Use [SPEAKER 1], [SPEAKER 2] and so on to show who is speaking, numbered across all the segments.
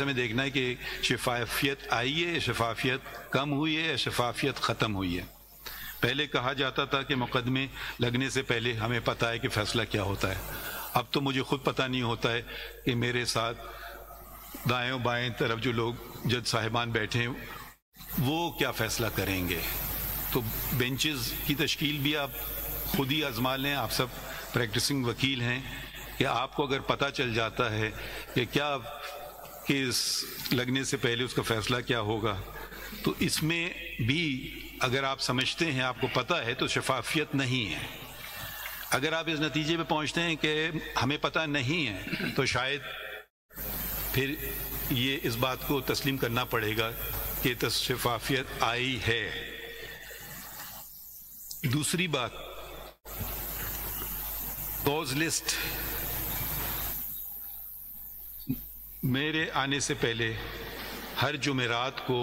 [SPEAKER 1] ہمیں دیکھنا ہے کہ شفافیت آئی ہے، شفافیت کم ہوئی ہے یا شفافیت ختم ہوئی ہے۔ پہلے کہا جاتا تھا کہ مقدمے لگنے سے پہلے ہمیں پتہ ہے کہ فیصلہ کیا ہوتا ہے، اب تو مجھے خود پتہ نہیں ہوتا ہے کہ میرے ساتھ دائیں بائیں طرف جو لوگ جج صاحبان بیٹھے ہیں وہ کیا فیصلہ کریں گے۔ تو بینچز کی تشکیل بھی آپ خود ہی آزما لیں، آپ سب پریکٹسنگ وکیل ہیں، کہ آپ کو اگر پتہ چل جاتا ہے کہ کیا کیس لگنے سے پہلے اس کا فیصلہ کیا ہوگا، تو اس میں بھی اگر آپ سمجھتے ہیں، آپ کو پتہ ہے، تو شفافیت نہیں ہے۔ اگر آپ اس نتیجے پہ پہنچتے ہیں کہ ہمیں پتہ نہیں ہے، تو شاید پھر یہ اس بات کو تسلیم کرنا پڑے گا کہ شفافیت آئی ہے۔ دوسری بات، کوز لسٹ میرے آنے سے پہلے ہر جمعرات کو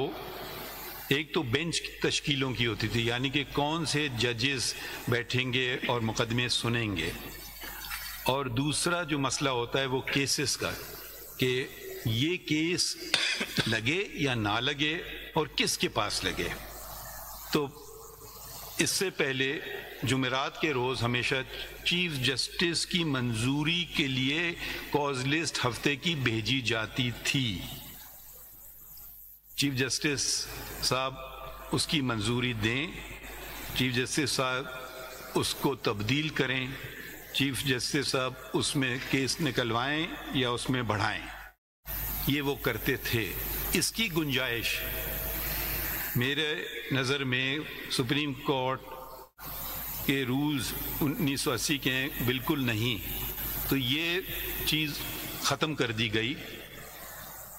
[SPEAKER 1] ایک تو بینچ تشکیلوں کی ہوتی تھی، یعنی کہ کون سے ججز بیٹھیں گے اور مقدمے سنیں گے، اور دوسرا جو مسئلہ ہوتا ہے وہ کیسز کا، کہ یہ کیس لگے یا نہ لگے اور کس کے پاس لگے۔ تو اس سے پہلے جمعرات کے روز ہمیشہ چیف جسٹس کی منظوری کے لیے کوز لسٹ ہفتے کی بھیجی جاتی تھی۔ چیف جسٹس صاحب اس کی منظوری دیں، چیف جسٹس صاحب اس کو تبدیل کریں، چیف جسٹس صاحب اس میں کیس نکلوائیں یا اس میں بڑھائیں، یہ وہ کرتے تھے۔ اس کی گنجائش میرے نظر میں سپریم کورٹ کے رولز 1980 کے بالکل نہیں، تو یہ چیز ختم کر دی گئی۔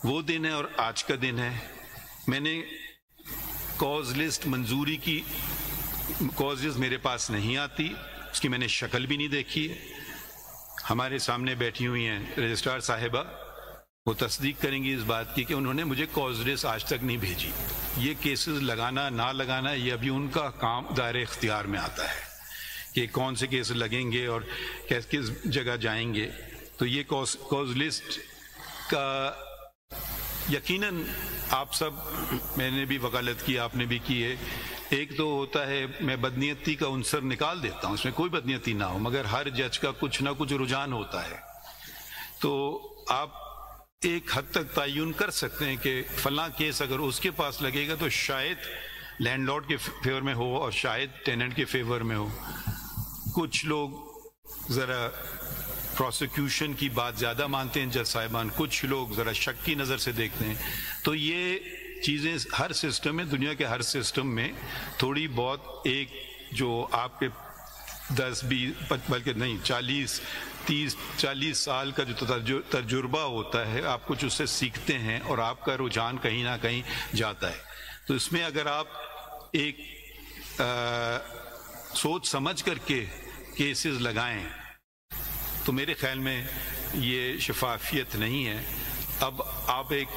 [SPEAKER 1] وہ دن ہے اور آج کا دن ہے۔ میں نے کوز لسٹ منظوری کی، کوز لسٹ میرے پاس نہیں آتی، اس کی میں نے شکل بھی نہیں دیکھی ہے۔ ہمارے سامنے بیٹھی ہوئی ہیں رجسٹرار صاحبہ، وہ تصدیق کریں گی اس بات کی کہ انہوں نے مجھے کوز لسٹ آج تک نہیں بھیجی۔ یہ کیسز لگانا نہ لگانا یہ ابھی ان کا کام دائرۂ اختیار میں آتا ہے کہ کون سے کیس لگیں گے اور کس جگہ جائیں گے۔ تو یہ کوز لسٹ کا یقیناً آپ سب، میں نے بھی وکالت کی، آپ نے بھی کی ہے، ایک تو ہوتا ہے میں بدنیتی کا عنصر نکال دیتا ہوں، اس میں کوئی بدنیتی نہ ہو، مگر ہر جج کا کچھ نہ کچھ رجحان ہوتا ہے، تو آپ ایک حد تک تعین کر سکتے ہیں کہ فلاں کیس اگر اس کے پاس لگے گا تو شاید لینڈ لارڈ کے فیور میں ہو اور شاید ٹیننٹ کے فیور میں ہو۔ کچھ لوگ ذرا پروسیکیوشن کی بات زیادہ مانتے ہیں جج صاحبان، کچھ لوگ ذرا شک کی نظر سے دیکھتے ہیں۔ تو یہ چیزیں ہر سسٹم میں، دنیا کے ہر سسٹم میں تھوڑی بہت، ایک جو آپ کے 10-20 بلکہ نہیں 40 سال کا جو تجربہ ہوتا ہے، آپ کچھ اس سے سیکھتے ہیں اور آپ کا رجحان کہیں نہ کہیں جاتا ہے۔ تو اس میں اگر آپ ایک سوچ سمجھ کر کے کیسز لگائیں تو میرے خیال میں یہ شفافیت نہیں ہے۔ اب آپ ایک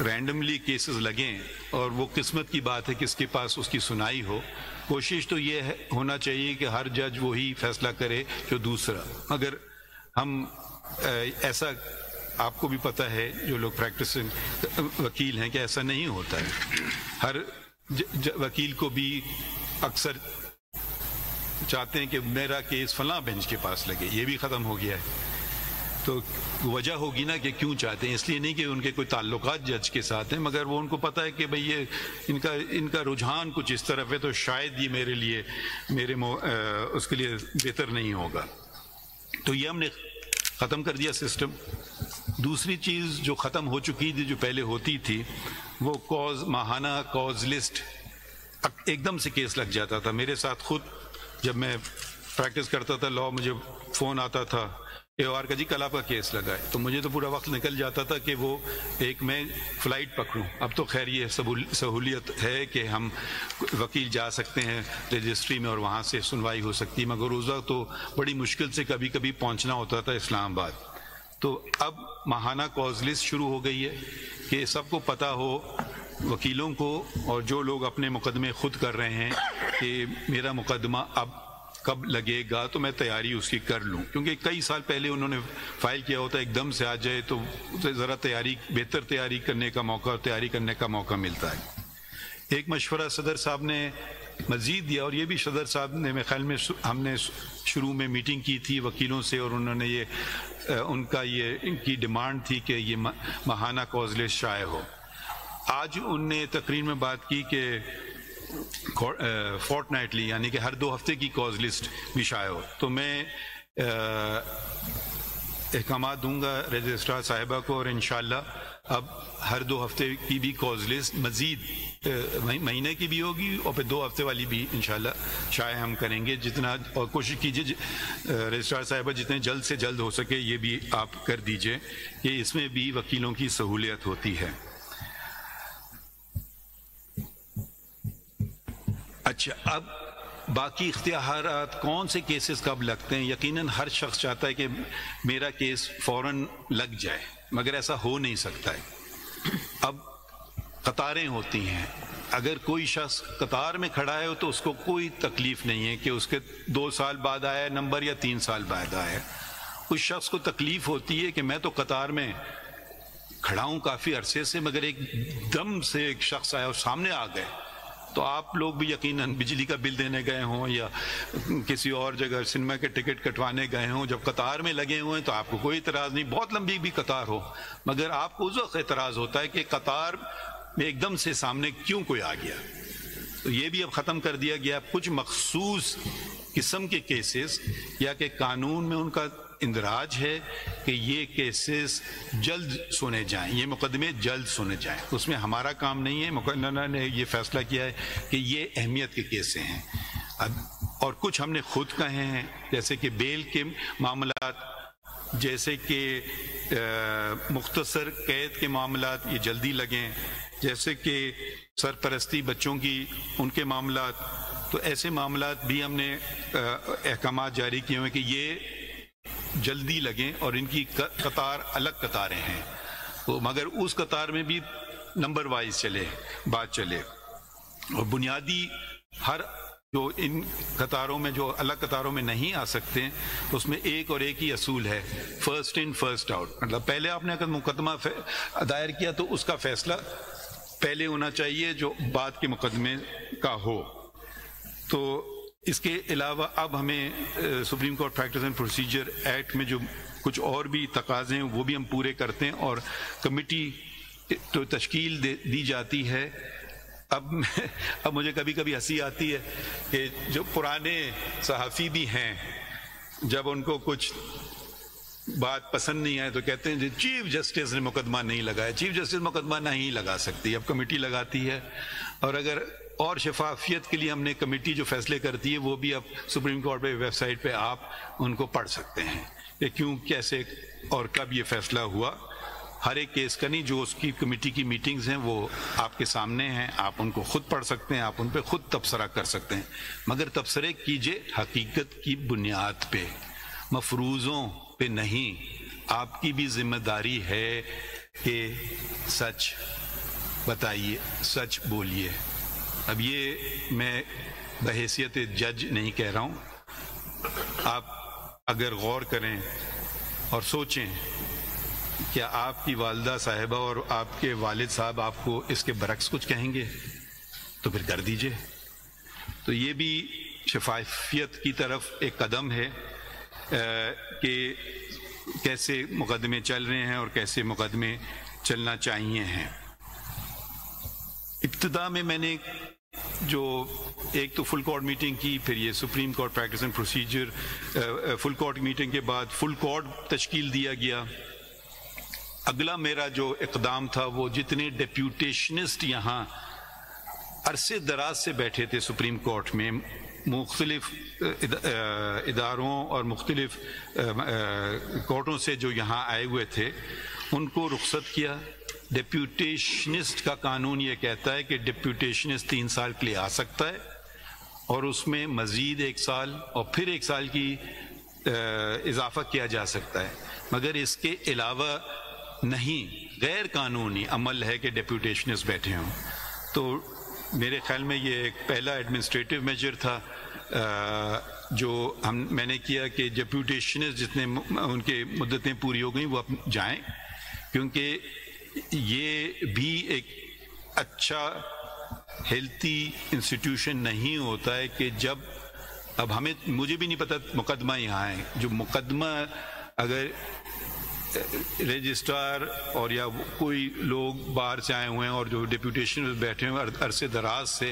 [SPEAKER 1] رینڈملی کیسز لگیں اور وہ قسمت کی بات ہے کس کے پاس اس کی سنائی ہو۔ کوشش تو یہ ہونا چاہیے کہ ہر جج وہی فیصلہ کرے جو دوسرا، اگر ہم ایسا، آپ کو بھی پتہ ہے جو لوگ پریکٹسنگ وکیل ہیں کہ ایسا نہیں ہوتا ہے۔ ہر وکیل کو بھی اکثر چاہتے ہیں کہ میرا کیس فلاں بینچ کے پاس لگے، یہ بھی ختم ہو گیا ہے۔ تو وجہ ہوگی نا کہ کیوں چاہتے ہیں، اس لیے نہیں کہ ان کے کوئی تعلقات جج کے ساتھ ہیں، مگر وہ ان کو پتہ ہے کہ بھئی یہ ان کا رجحان کچھ اس طرف ہے، تو شاید یہ میرے لیے اس کے لیے بہتر نہیں ہوگا۔ تو یہ ہم نے ختم کر دیا سسٹم۔ دوسری چیز جو ختم ہو چکی تھی، جو پہلے ہوتی تھی، وہ ماہانہ کوز لسٹ، ایک دم سے کیس لگ جاتا تھا۔ میرے ساتھ خود جب میں پریکٹس کرتا تھا لا، مجھے فون آتا تھا AOR کا، جی کل آپ کا کیس لگا ہے، تو مجھے تو پورا وقت نکل جاتا تھا کہ وہ ایک میں فلائٹ پکڑوں۔ اب تو خیر یہ سہولیت ہے کہ ہم وکیل جا سکتے ہیں رجسٹری میں اور وہاں سے سنوائی ہو سکتی ہے، مگر اس وقت تو بڑی مشکل سے کبھی کبھی پہنچنا ہوتا تھا اسلام آباد۔ تو اب ماہانہ کوز لسٹ شروع ہو گئی ہے کہ سب کو پتہ ہو، وکیلوں کو اور جو لوگ اپنے مقدمے خود کر رہے ہیں، کہ میرا مقدمہ اب کب لگے گا تو میں تیاری اس کی کر لوں، کیونکہ کئی سال پہلے انہوں نے فائل کیا ہوتا ہے، ایک دم سے آ جائے تو ذرا بہتر تیاری کرنے کا موقع، تیاری کرنے کا موقع ملتا ہے۔ ایک مشورہ صدر صاحب نے مزید دیا، اور یہ بھی صدر صاحب نے میرے خیال میں ہم نے شروع میں میٹنگ کی تھی وکیلوں سے، اور انہوں نے ان کی ڈیمانڈ تھی کہ یہ ماہانہ کاز لسٹ شائع ہو۔ آج ان نے تقریر میں بات کی کہ فورٹ نائٹلی، یعنی کہ ہر 2 ہفتے کی کاز لسٹ بھی شائع ہو۔ تو میں احکامات دوں گا رجسٹرار صاحبہ کو، اور انشاءاللہ اب ہر 2 ہفتے کی بھی کاز لسٹ مزید مہینے کی بھی ہوگی، اور پھر 2 ہفتے والی بھی انشاءاللہ شائع ہم کریں گے جتنا، اور کوشش کیجیے رجسٹرار صاحبہ جتنے جلد سے جلد ہو سکے یہ بھی آپ کر دیجئے کہ اس میں بھی وکیلوں کی سہولیت ہوتی ہے۔ اچھا، اب باقی اختیارات کون سے کیسز کب لگتے ہیں؟ یقیناً ہر شخص چاہتا ہے کہ میرا کیس فوراً لگ جائے، مگر ایسا ہو نہیں سکتا ہے۔ اب قطاریں ہوتی ہیں، اگر کوئی شخص قطار میں کھڑا ہے تو اس کو کوئی تکلیف نہیں ہے کہ اس کے 2 سال بعد آیا نمبر یا 3 سال بعد آیا۔ اس شخص کو تکلیف ہوتی ہے کہ میں تو قطار میں کھڑا ہوں کافی عرصے سے، مگر ایک دم سے ایک شخص آیا اور سامنے آ گئے۔ تو آپ لوگ بھی یقیناً بجلی کا بل دینے گئے ہوں یا کسی اور جگہ سنیما کے ٹکٹ کٹوانے گئے ہوں، جب قطار میں لگے ہوئے ہیں تو آپ کو کوئی اعتراض نہیں، بہت لمبی بھی قطار ہو، مگر آپ کو اس وقت اعتراض ہوتا ہے کہ قطار میں ایک دم سے سامنے کیوں کوئی آ گیا۔ تو یہ بھی اب ختم کر دیا گیا۔ کچھ مخصوص قسم کے کیسز یا کہ قانون میں ان کا اندراج ہے کہ یہ کیسز جلد سنے جائیں، یہ مقدمے جلد سنے جائیں، اس میں ہمارا کام نہیں ہے۔ مقررہ نے یہ فیصلہ کیا ہے کہ یہ اہمیت کے کیسز ہیں، اور کچھ ہم نے خود کہے ہیں، جیسے کہ بیل کے معاملات، جیسے کہ مختصر قید کے معاملات یہ جلدی لگیں، جیسے کہ سرپرستی بچوں کی ان کے معاملات، تو ایسے معاملات بھی ہم نے احکامات جاری کیے ہوئے کہ یہ جلدی لگیں، اور ان کی قطار الگ قطاریں ہیں، تو مگر اس قطار میں بھی نمبر وائز بات چلے، اور بنیادی ہر جو ان قطاروں میں جو الگ قطاروں میں نہیں آ سکتے اس میں ایک ہی اصول ہے، فرسٹ ان فرسٹ آؤٹ، مطلب پہلے آپ نے اگر مقدمہ دائر کیا تو اس کا فیصلہ پہلے ہونا چاہیے جو بعد کے مقدمے کا ہو۔ تو اس کے علاوہ اب ہمیں supreme court practice and procedure act میں جو کچھ اور بھی تقاضے ہیں وہ بھی ہم پورے کرتے ہیں، اور کمیٹی تو تشکیل دی جاتی ہے۔ اب مجھے کبھی کبھی ہنسی آتی ہے کہ جو پرانے صحافی بھی ہیں، جب ان کو کچھ بات پسند نہیں آئے تو کہتے ہیں چیف جسٹس نے مقدمہ نہیں لگایا۔ چیف جسٹس مقدمہ نہیں لگا سکتی، اب کمیٹی لگاتی ہے، اور اگر اور شفافیت کے لیے ہم نے کمیٹی جو فیصلے کرتی ہے وہ بھی اب سپریم کورٹ پہ ویب سائٹ پہ آپ ان کو پڑھ سکتے ہیں کہ کیوں، کیسے اور کب یہ فیصلہ ہوا۔ ہر ایک کیس کا نہیں، جو اس کی کمیٹی کی میٹنگز ہیں وہ آپ کے سامنے ہیں، آپ ان کو خود پڑھ سکتے ہیں، آپ ان پہ خود تبصرہ کر سکتے ہیں، مگر تبصرے کیجئے حقیقت کی بنیاد پہ، مفروضوں پہ نہیں۔ آپ کی بھی ذمہ داری ہے کہ سچ بتائیے، سچ بولیے۔ اب یہ میں بحیثیت جج نہیں کہہ رہا ہوں، آپ اگر غور کریں اور سوچیں کیا آپ کی والدہ صاحبہ اور آپ کے والد صاحب آپ کو اس کے برعکس کچھ کہیں گے تو پھر کر دیجئے۔ تو یہ بھی شفافیت کی طرف ایک قدم ہے کہ کیسے مقدمے چل رہے ہیں اور کیسے مقدمے چلنا چاہیے ہیں۔ ابتدا میں نے جو ایک تو فل کورٹ میٹنگ کی، پھر یہ supreme court practice and procedure, full court meeting کے بعد فل کورٹ تشکیل دیا گیا۔ اگلا میرا جو اقدام تھا وہ جتنے ڈیپیوٹیشنسٹ یہاں عرصے دراز سے بیٹھے تھے سپریم کورٹ میں، مختلف اداروں اور مختلف کورٹوں سے جو یہاں آئے ہوئے تھے، ان کو رخصت کیا۔ ڈیپیوٹیشنسٹ کا قانون یہ کہتا ہے کہ ڈیپیوٹیشنسٹ 3 سال کے لیے آ سکتا ہے، اور اس میں مزید 1 سال اور پھر 1 سال کی اضافہ کیا جا سکتا ہے، مگر اس کے علاوہ نہیں۔ غیر قانونی عمل ہے کہ ڈیپیوٹیشنسٹ بیٹھے ہوں۔ تو میرے خیال میں یہ ایک پہلا ایڈمنسٹریٹو میجر تھا جو میں نے کیا کہ ڈیپوٹیشنز جتنے ان کے مدتیں پوری ہو گئیں وہ اب جائیں، کیونکہ یہ بھی ایک اچھا ہیلتھی انسٹیٹیوشن نہیں ہوتا ہے کہ جب اب مجھے بھی نہیں پتہ مقدمہ یہاں ہے، جو مقدمہ اگر رجسٹرار اور یا کوئی لوگ باہر سے آئے ہوئے ہیں اور جو ڈیپوٹیشن بیٹھے ہوئے عرصے دراز سے،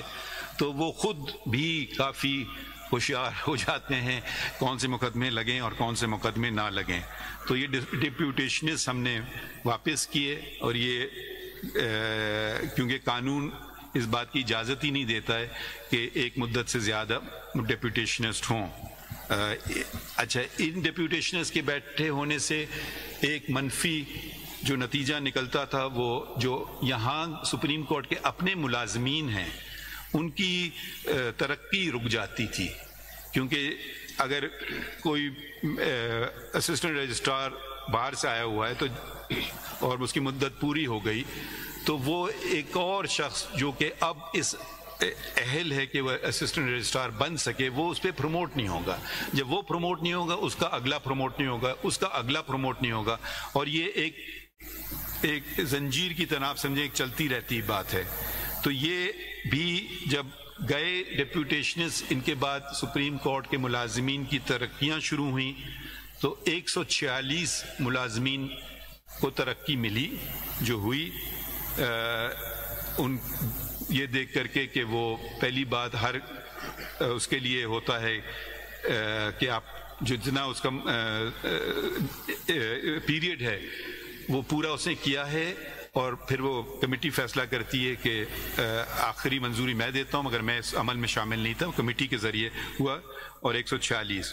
[SPEAKER 1] تو وہ خود بھی کافی ہوشیار ہو جاتے ہیں کون سے مقدمے لگیں اور کون سے مقدمے نہ لگیں. تو یہ ڈیپوٹیشنز ہم نے واپس کیے، اور یہ کیونکہ قانون اس بات کی اجازت ہی نہیں دیتا ہے کہ ایک مدت سے زیادہ ڈیپوٹیشنسٹ ہوں. اچھا، ان ڈیپوٹیشنز کے بیٹھے ہونے سے ایک منفی جو نتیجہ نکلتا تھا، وہ جو یہاں سپریم کورٹ کے اپنے ملازمین ہیں ان کی ترقی رک جاتی تھی، کیونکہ اگر کوئی اسسٹنٹ رجسٹرار باہر سے آیا ہوا ہے تو اور اس کی مدت پوری ہو گئی، تو وہ ایک اور شخص جو کہ اب اس اہل ہے کہ وہ اسسٹنٹ رجسٹرار بن سکے، وہ اس پہ پروموٹ نہیں ہوگا. جب وہ پروموٹ نہیں ہوگا، اس کا اگلا پروموٹ نہیں ہوگا، اس کا اگلا پروموٹ نہیں ہوگا، اور یہ ایک زنجیر کی طرح آپ سمجھیں ایک چلتی رہتی بات ہے. تو یہ بھی جب گئے ڈیپوٹیشنز، ان کے بعد سپریم کورٹ کے ملازمین کی ترقیاں شروع ہوئیں، تو 146 ملازمین کو ترقی ملی جو ہوئی. ان یہ دیکھ کر کے کہ وہ پہلی بات ہر اس کے لیے ہوتا ہے کہ آپ جتنا اس کا پیریڈ ہے وہ پورا اس نے کیا ہے، اور پھر وہ کمیٹی فیصلہ کرتی ہے کہ آخری منظوری میں دیتا ہوں، مگر میں اس عمل میں شامل نہیں تھا، کمیٹی کے ذریعے ہوا. اور 146